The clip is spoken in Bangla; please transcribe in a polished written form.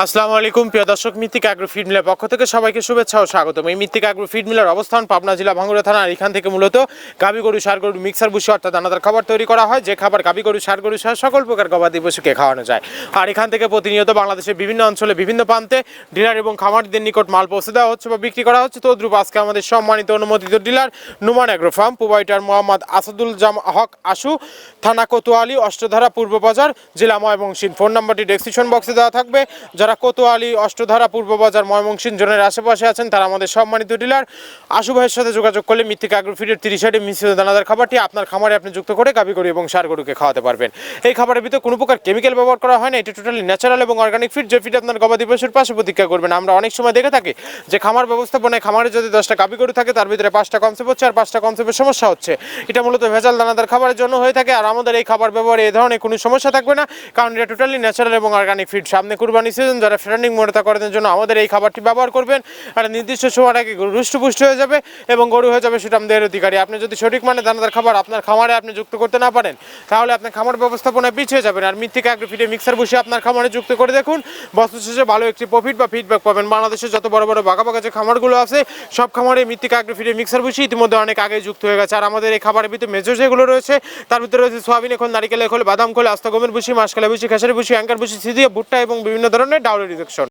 আসসালামু আলাইকুম প্রিয় দর্শক, মিত্তিক অ্যাগ্রো ফিড মিলের পক্ষ থেকে সবাইকে শুভেচ্ছা ও স্বাগতম। এই মিত্তিক অ্যাগ্রো ফিড মিলের অবস্থান পাবনা জেলা ভাঙ্গুড়া থানা। আর এখান থেকে মূলত গাভী গরু, ষাঁড় গরু, মিক্সার ভুসি অর্থাৎ দানাদার খাবার তৈরি করা হয়, যে খাবার গাভী গরু, ষাঁড় গরু সহ সকল প্রকার গবাদি পশুকে খাওয়ানো যায়। আর এখান থেকে প্রতিনিয়ত বাংলাদেশের বিভিন্ন অঞ্চলে বিভিন্ন প্রান্তে ডিলার এবং খামারিদের নিকট মাল পৌঁছে দেওয়া হচ্ছে বা বিক্রি করা হচ্ছে। তদ্রুপ আজকে আমাদের সম্মানিত অনুমোদিত dealer Numan agro farm, provider Mohammad Asadul Haque Ashu, থানা কোতোয়ালি, অষ্টধারা, পূর্ব বাজার, জেলা ময়মনসিংহ। ফোন নাম্বারটি ডেসক্রিপশন বক্সে দেওয়া থাকবে। যারা কোতোয়ালি, অষ্টধারা, পূর্ব বাজার, ময়মনসিংহ জোনের আশেপাশে আছেন তারা আমাদের সম্মানিত ডিলার আশু ভাইয়ের সাথে যোগাযোগ করলে মিত্তিক অ্যাগ্রো ফিডের 30 মিশ্রিত দানাদার খাবারটি আপনার খামারে আপনি যুক্ত করে গাভী গরু এবং ষাঁড় গরুকে খাওয়াতে পারবেন। এই খাবারের ভিতরে কোনো প্রকার কেমিক্যাল ব্যবহার করা হয় না। এটি টোটালি ন্যাচারাল এবং অর্গানিক ফিড, যে ফিড আপনার গবাদি পশুর পাশে প্রতীক্ষা করবেন। আমরা অনেক সময় দেখে থাকি যে খামার ব্যবস্থাপনায় খামারে যদি 10টা গাভী গরু থাকে তার ভিতরে 5টা কনসেপ্ট হচ্ছে আর 5টা কনসেপ্টের সমস্যা হচ্ছে। এটা মূলত ভেজাল দানাদার খাবারের জন্য হয়ে থাকে। আর আমাদের এই খাবার ব্যবহারে এই ধরনের কোনো সমস্যা থাকবে না, কারণ এটা টোটালি ন্যাচারাল এবং অর্গানিক ফিড। সামনে কুরবানি সিজন, যারা ফ্যাটেনিং মোটা করার জন্য আমাদের এই খাবারটি ব্যবহার করবেন। আর নির্দিষ্ট সময়ের আগে গরু হৃষ্টপুষ্ট হয়ে যাবে এবং গরু হয়ে যাবে সুঠামদের অধিকারী। আপনি যদি সঠিক মানে দানাদার খাবার আপনার খামারে আপনি যুক্ত করতে না পারেন তাহলে আপনার খামার ব্যবস্থাপনায় পিছিয়ে যাবেন। আর মিত্তিক অ্যাগ্রো ফিডে মিক্সার বসে আপনার খামারে যুক্ত করে দেখুন, বছর শেষে ভালো একটি প্রফিট বা ফিডব্যাক পাবেন। বাংলাদেশের যত বড় বড় বাঘা যে খামারগুলো আছে সব খামারে মিত্তিক অ্যাগ্রো ফিডে মিক্সার বসে ইতিমধ্যে অনেক আগে যুক্ত হয়ে গেছে। আর আমাদের এই খাবারের ভিতরে মেজর যেগুলো রয়েছে তার ভিতরে রয়েছে সোয়াবিন খোল, নারিকেলের খোল, বাদাম খোল, আস্তা গমের ভুসি, মাসকলাই ভুসি, খেসারি ভুসি, অ্যাঙ্কার ভুসি, সিজিয়া, ভুট্টা এবং বিভিন্ন ধরনের ডাউরি রিজেকশন।